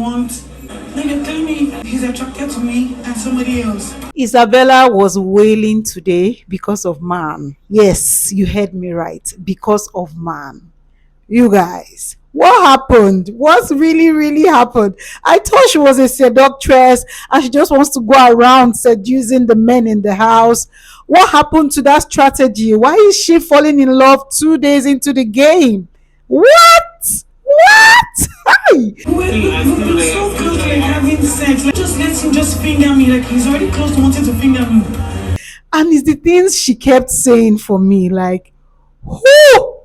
want. Now you're telling me he's attracted to me and somebody else. Isabella was wailing today because of man. Yes, you heard me right. Because of man. You guys, what happened? What's really happened? I thought she was a seductress and she just wants to go around seducing the men in the house. What happened to that strategy? Why is she falling in love 2 days into the game? What? Hi! We're so close, like having sex. Like, just let him just finger me. Like he's already close to wanting to finger me. And it's the things she kept saying for me, like, who?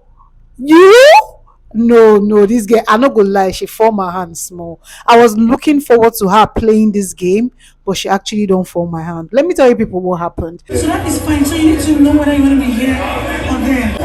You? No, this girl, I'm not gonna lie, she fall my hand small. I was looking forward to her playing this game, but she actually don't fall my hand. Let me tell you people what happened. So that is fine. So you need to know whether you want to be here or there.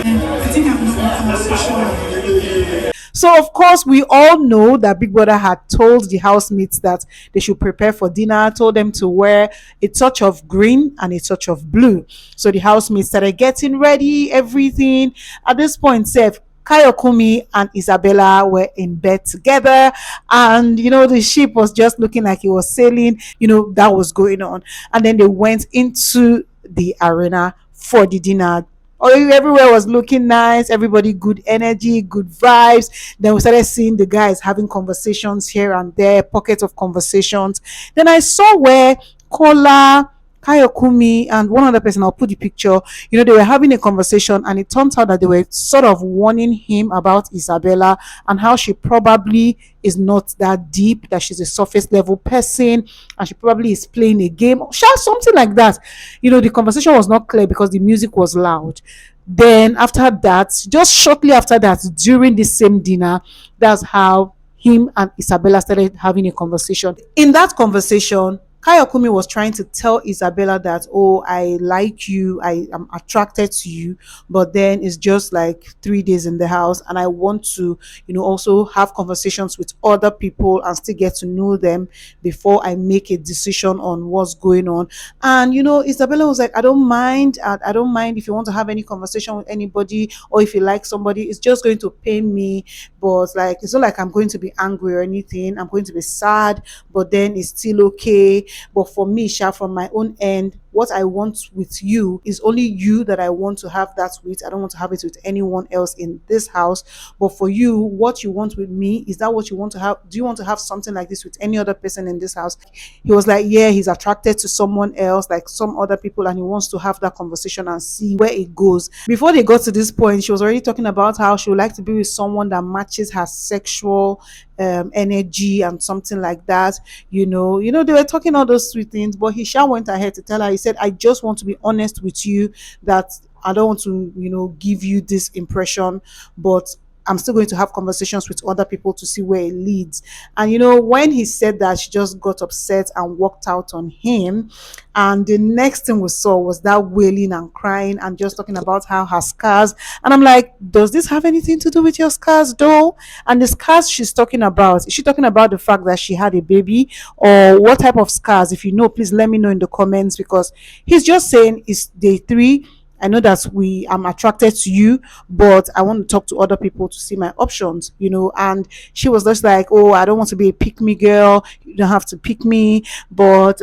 I think I'm not conversation. So of course we all know that Big Brother had told the housemates that they should prepare for dinner, told them to wear a touch of green and a touch of blue. So the housemates started getting ready, everything. At this point, Seth, Kayokumi and Isabella were in bed together, and the ship was just looking like it was sailing. That was going on, and then they went into the arena for the dinner. Everywhere was looking nice, everybody good energy, good vibes. Then we started seeing the guys having conversations here and there, pockets of conversations. Then I saw where Kola, Kayokumi, and one other person, I'll put the picture, they were having a conversation, and it turns out that they were sort of warning him about Isabella and how she probably is not that deep, that she's a surface level person, and she probably is playing a game, something like that. The conversation was not clear because the music was loud. Then after that, just shortly after that, during the same dinner, that's how him and Isabella started having a conversation. In that conversation, Kayokumi was trying to tell Isabella that, oh, I like you, I am attracted to you, but then it's just like 3 days in the house, and I want to, also have conversations with other people and still get to know them before I make a decision on what's going on. And Isabella was like, I don't mind, I don't mind if you want to have any conversation with anybody, or if you like somebody, it's just going to pain me, but like it's not like I'm going to be angry or anything. I'm going to be sad, but then it's still okay. But for me, Sha, from my own end, what I want with you is only you that I want to have that with. I don't want to have it with anyone else in this house. But for you, what you want with me, is that what you want to have? Do you want to have something like this with any other person in this house? He was like, yeah, he's attracted to someone else, like some other people, and he wants to have that conversation and see where it goes. Before they got to this point, she was already talking about how she would like to be with someone that matches her sexual energy and something like that. They were talking all those sweet things, but he sha went ahead to tell her, he said, I just want to be honest with you, that I don't want to give you this impression, but I'm still going to have conversations with other people to see where it leads. And when he said that, she just got upset and walked out on him. And the next thing we saw was that wailing and crying and just talking about how her scars. And I'm like, does this have anything to do with your scars though? And the scars she's talking about, is she talking about the fact that she had a baby, or what type of scars? If you know, please let me know in the comments, because he's just saying it's day 3. I know that I'm attracted to you, but I want to talk to other people to see my options, and she was just like, oh, I don't want to be a pick me girl. You don't have to pick me, but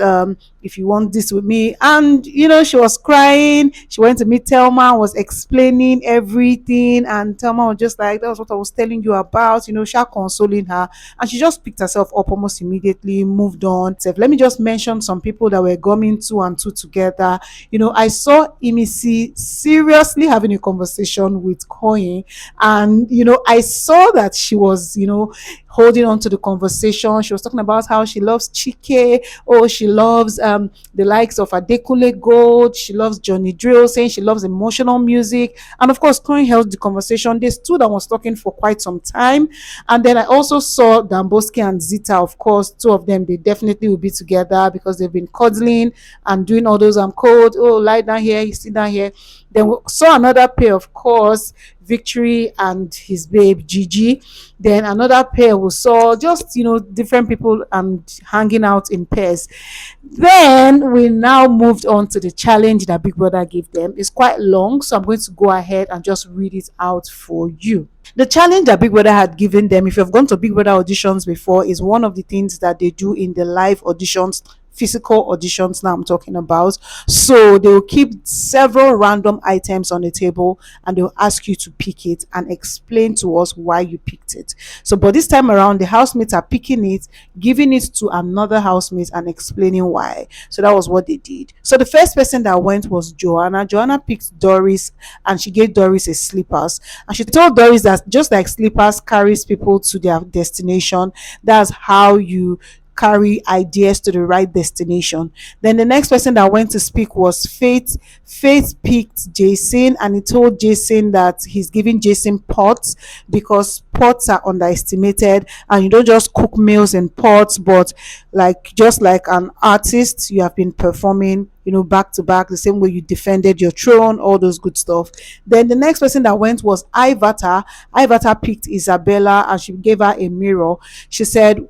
if you want this with me. And she was crying. She went to meet Thelma, was explaining everything, and Thelma was just like, that was what I was telling you about, she consoling her, and she just picked herself up almost immediately, moved on. So let me just mention some people that were gumming 2 and 2 together. I saw Imisi seriously having a conversation with Koyin, and I saw that she was holding on to the conversation. She was talking about how she loves Chike, she loves the likes of Adekunle Gold, she loves Johnny Drill, saying she loves emotional music. And of course, Coin held the conversation. They stood and was talking for quite some time. And then I also saw Damboski and Zita. Of course, 2 of them, they definitely will be together because they've been cuddling and doing all those I'm cold, lie down here, you sit down here. Then we saw another pair, of course, Victory and his babe Gigi. Then another pair we saw, just different people and hanging out in pairs. Then we now moved on to the challenge that Big Brother gave them. It's quite long, so I'm going to go ahead and just read it out for you. The challenge that Big Brother had given them, if you've gone to Big Brother auditions before, is one of the things that they do in the live auditions, physical auditions now I'm talking about. So they will keep several random items on the table and they'll ask you to pick it and explain to us why you picked it. So but this time around the housemates are picking it, giving it to another housemate and explaining why. So that was what they did. So the first person that went was Joanna. Joanna picked Doris and she gave Doris a slippers, and she told Doris that just like slippers carries people to their destination, that's how you carry ideas to the right destination. Then the next person that went to speak was Faith. Faith picked Jason, and he told Jason that he's giving Jason pots because pots are underestimated, and you don't just cook meals in pots, but like just like an artist, you have been performing, back to back, the same way you defended your throne, all those good stuff. Then the next person that went was Ivata. Ivata picked Isabella and she gave her a mirror. She said,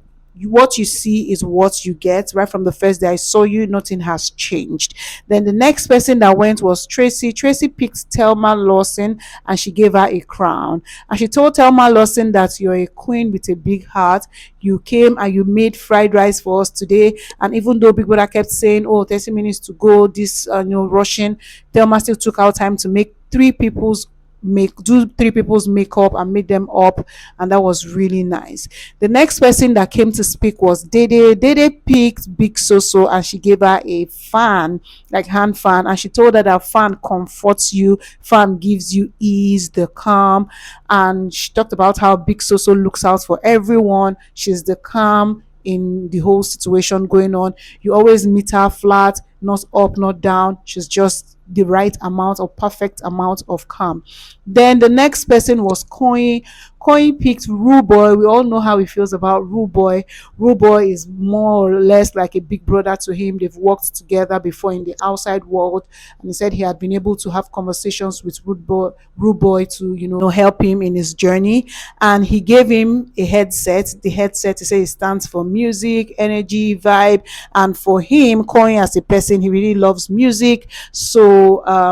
what you see is what you get. Right from the first day I saw you, nothing has changed. Then the next person that went was Tracy. Tracy picked Thelma Lawson and she gave her a crown, and she told Thelma Lawson that you're a queen with a big heart. You came and you made fried rice for us today, and even though Big Brother kept saying, oh, 30 minutes to go, this rushing, Thelma still took out time to make three people's makeup and make them up, and that was really nice. The next person that came to speak was Dede. Dede picked Big Soso and she gave her a fan, like hand fan, and she told her that fan comforts you, fan gives you ease, the calm, and she talked about how Big Soso looks out for everyone. She's the calm in the whole situation going on. You always meet her flat, not up, not down. She's just the right amount or perfect amount of calm. Then the next person was Coin. Coin picked Ruboy. We all know how he feels about Ruboy. Ruboy is more or less like a big brother to him. They've worked together before in the outside world, and he said he had been able to have conversations with Ruboy to help him in his journey, and he gave him a headset. The headset, he said, it stands for music, energy, vibe, and for him, Coin as a person, he really loves music. So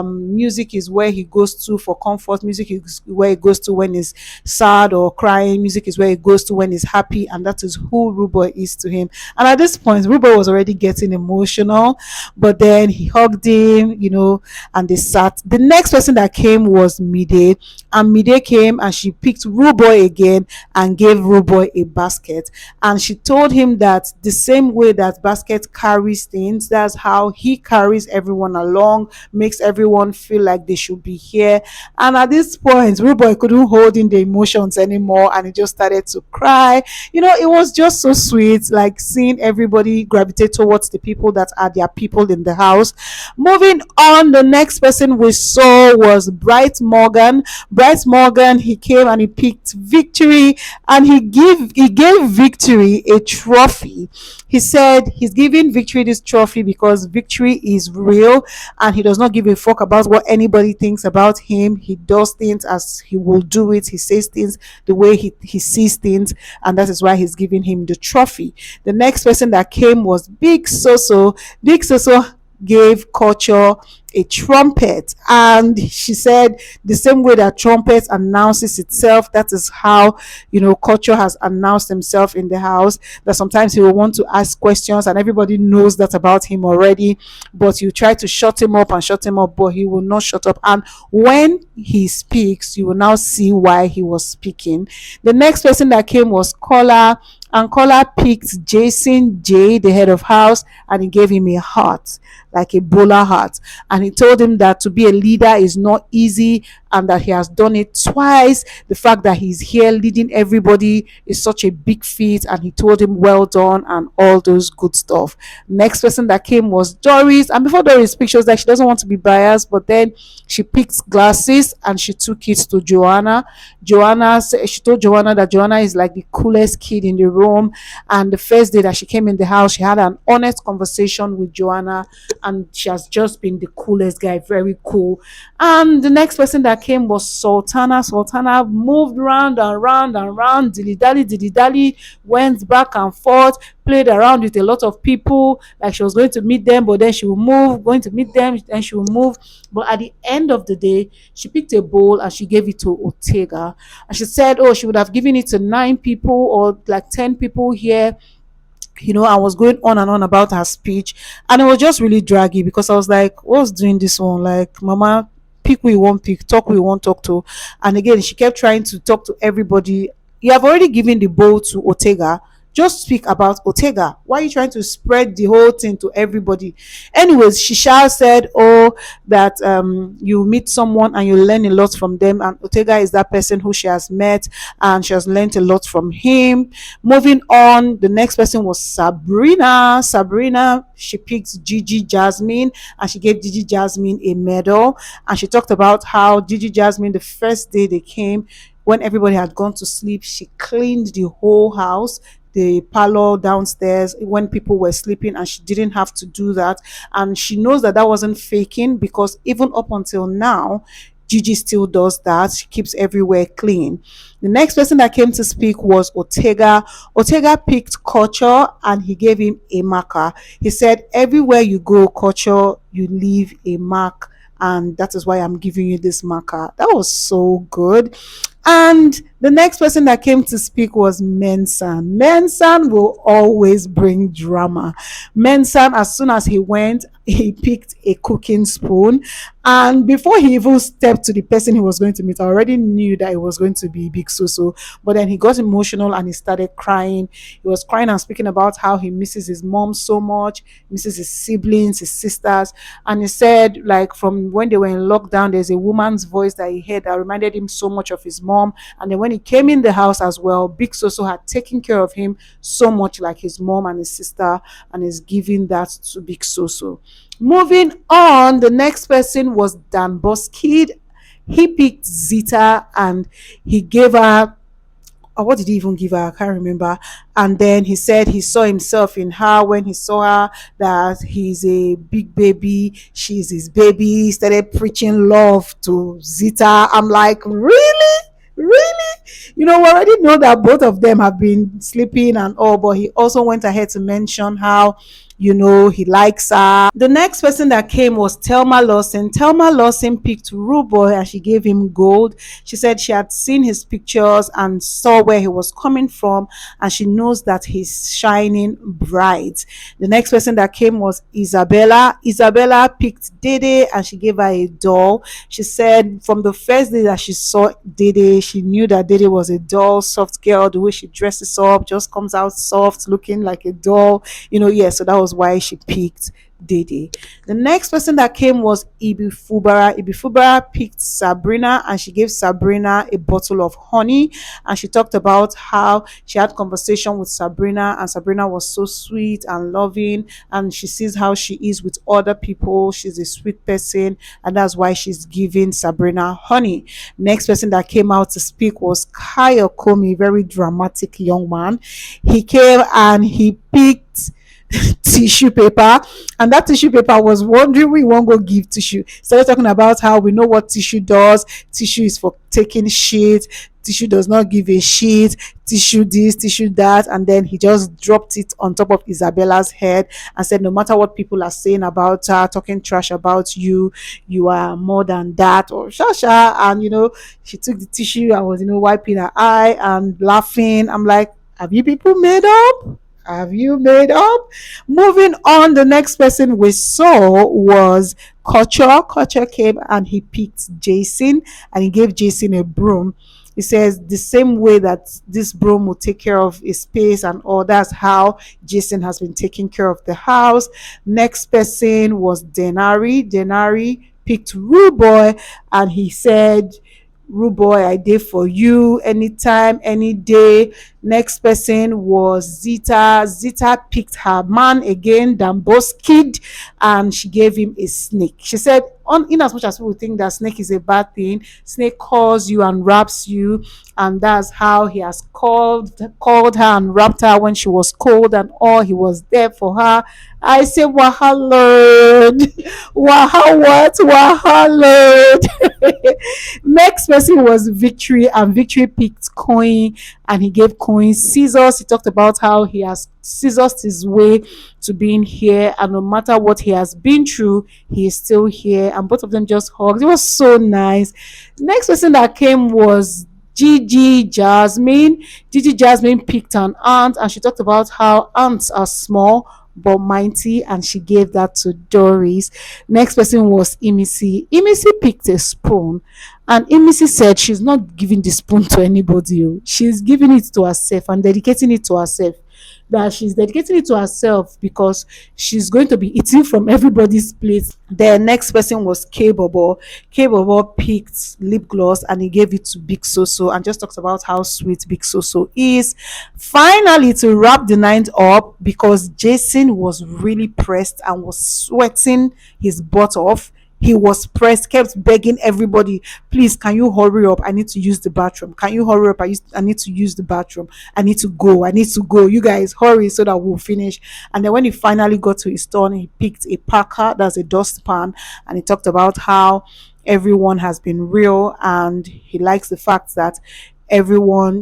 music is where he goes to for comfort. Music is where he goes to when he's sad or crying. Music is where he goes to when he's happy, and that is who Ruboy is to him. And at this point, Ruboy was already getting emotional, but then he hugged him, and they sat. The next person that came was Mide, and Mide came and she picked Ruboy again and gave Ruboy a basket, and she told him that the same way that basket carries things, that's how he carries everyone along, makes everyone feel like they should be here. And at this point, Ruboy couldn't hold in the emotions anymore, and he just started to cry. It was just so sweet, like seeing everybody gravitate towards the people that are their people in the house. Moving on, the next person we saw was Bright Morgan. Bright Morgan, he came and he picked Victory, and he gave Victory a trophy. He said he's giving Victory this trophy because Victory is real and he does not give a fuck about what anybody thinks about him. He does things as he will do it. He says things the way he sees things, and that is why he's giving him the trophy. The next person that came was Big Soso. Big Soso gave Culture a trumpet, and she said the same way that trumpet announces itself, that is how Culture has announced himself in the house, that sometimes he will want to ask questions and everybody knows that about him already, but you try to shut him up, but he will not shut up, and when he speaks you will now see why he was speaking. The next person that came was Kola, and Kola picked Jason J, the head of house, and he gave him a heart, like a bowler heart, and he told him that to be a leader is not easy and that he has done it twice. The fact that he's here leading everybody is such a big feat, and he told him well done and all those good stuff. Next person that came was Doris, and before Doris picked, she was like she doesn't want to be biased, but then she picked glasses and she took it to Joanna. She told Joanna that Joanna is like the coolest kid in the room, and the first day that she came in the house she had an honest conversation with Joanna, and she has just been the coolest guy, very cool. And the next person that that came was Sultana. Sultana moved round and round and round, dilly dally, went back and forth, played around with a lot of people, like she was going to meet them, but then she will move, going to meet them, then she will move. But at the end of the day, she picked a bowl and she gave it to Ortega. And she said, oh, she would have given it to 9 people or like 10 people here. I was going on and on about her speech, and it was just really draggy because I was like, what's doing this one? Like, mama, pick who you want pick, talk who you want talk to. And again, she kept trying to talk to everybody. You have already given the bowl to Ortega. Just speak about Ortega. Why are you trying to spread the whole thing to everybody? Anyways, she shall said, oh, that you meet someone and you learn a lot from them, and Ortega is that person who she has met and she has learned a lot from him. Moving on, the next person was Sabrina. Sabrina, she picked Gigi Jasmine and she gave Gigi Jasmine a medal, and she talked about how Gigi Jasmine, the first day they came, when everybody had gone to sleep, she cleaned the whole house, the parlor downstairs, when people were sleeping, and she didn't have to do that. And she knows that that wasn't faking, because even up until now, Gigi still does that. She keeps everywhere clean. The next person that came to speak was Ortega. Ortega picked Culture and he gave him a marker. He said, everywhere you go, Culture, you leave a mark, and that is why I'm giving you this marker. That was so good. And the next person that came to speak was Mensan. Mensan will always bring drama. Mensan, as soon as he went, he picked a cooking spoon. And before he even stepped to the person he was going to meet, I already knew that it was going to be Big Soso. But then he got emotional and he started crying. He was crying and speaking about how he misses his mom so much, misses his siblings, his sisters. And he said, like, from when they were in lockdown, there's a woman's voice that he heard that reminded him so much of his mom. And then when he came in the house as well, Big Soso had taken care of him so much like his mom and his sister, and is giving that to Big Soso. Moving on, the next person was Dan Boskid. He picked Zita and he gave her, or what did he even give her? I can't remember. And then he said he saw himself in her when he saw her, that he's a big baby, she's his baby. He started preaching love to Zita. I'm like, really? Really? We already know that both of them have been sleeping and all, but he also went ahead to mention how he likes her. The next person that came was Thelma Lawson. Thelma Lawson picked Ruboy and she gave him gold. She said she had seen his pictures and saw where he was coming from, and she knows that he's shining bright. The next person that came was Isabella. Isabella picked Dede and she gave her a doll. She said from the first day that she saw Dede, she knew that Dede was a doll, soft girl. The way she dresses up just comes out soft, looking like a doll. So that was why she picked Dede. The next person that came was Ibi Fubara. Ibi Fubara picked Sabrina and she gave Sabrina a bottle of honey, and she talked about how she had conversation with Sabrina and Sabrina was so sweet and loving, and she sees how she is with other people. She's a sweet person, and that's why she's giving Sabrina honey. Next person that came out to speak was Kayo Komi, very dramatic young man. He came and he picked tissue paper, and that tissue paper was wondering we won't go give tissue. Started talking about how we know what tissue does. Tissue is for taking shit. Tissue does not give a shit. Tissue this, tissue that. And then he just dropped it on top of Isabella's head and said, no matter what people are saying about her, talking trash about you, you are more than that, or shasha. And she took the tissue and was wiping her eye and laughing. I'm like, have you people made up? Have you made up? Moving on, the next person we saw was Culture. Culture came and he picked Jason and he gave Jason a broom. He says the same way that this broom will take care of his space and all, that's how Jason has been taking care of the house. Next person was Denari. Denari picked Ruboy and he said, Ruboy, I did for you anytime, any day. Next person was Zita. Zita picked her man again, Dambos Kid, and she gave him a snake. She said, in as much as people think that snake is a bad thing, snake calls you and wraps you, and that's how he has called her and wrapped her when she was cold and all. He was there for her. I say, Waha Lord. Waha what? Waha Lord. Next person was Victory, and Victory picked Coin, and he gave Coin scissors. He talked about how he has scissors his way to being here, and no matter what he has been through, he is still here. And both of them just hugged. It was so nice. Next person that came was Gigi Jasmine. Gigi Jasmine picked an ant, and she talked about how ants are small but mighty, and she gave that to Doris. Next person was Imisi. Imisi picked a spoon, and Imisi said she's not giving the spoon to anybody. Oh. She's giving it to herself and dedicating it to herself. That she's dedicating it to herself because she's going to be eating from everybody's plate. The next person was K Bobo. K Bobo picked lip gloss, and he gave it to Big Soso, and just talks about how sweet Big Soso is. Finally, to wrap the night up, because Jason was really pressed and was sweating his butt off. He was pressed, kept begging everybody, please, can you hurry up? I need to use the bathroom. Can you hurry up? I need to use the bathroom. I need to go. I need to go. You guys hurry so that we'll finish. And then when he finally got to his turn, he picked a packer, that's a dustpan, and he talked about how everyone has been real, and he likes the fact that everyone,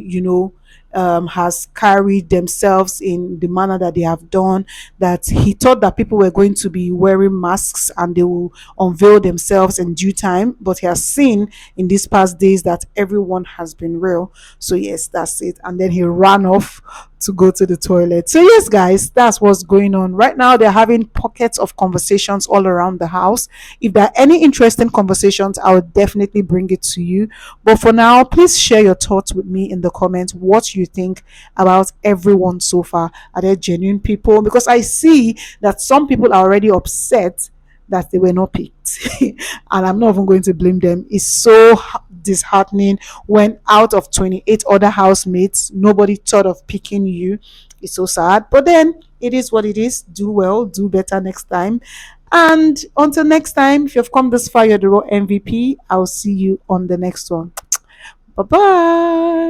has carried themselves in the manner that they have done. That he thought that people were going to be wearing masks and they will unveil themselves in due time, but he has seen in these past days that everyone has been real. So yes, that's it. And then he ran off to go to the toilet. So yes, guys, that's what's going on right now. They're having pockets of conversations all around the house. If there are any interesting conversations, I will definitely bring it to you. But for now, please share your thoughts with me in the comments. What you think about everyone so far? Are there genuine people? Because I see that some people are already upset that they were not picked. And I'm not even going to blame them. It's so disheartening when out of 28 other housemates, nobody thought of picking you. It's so sad. But then it is what it is. Do well, do better next time. And until next time, if you've come this far, you're the raw MVP. I'll see you on the next one. Bye bye.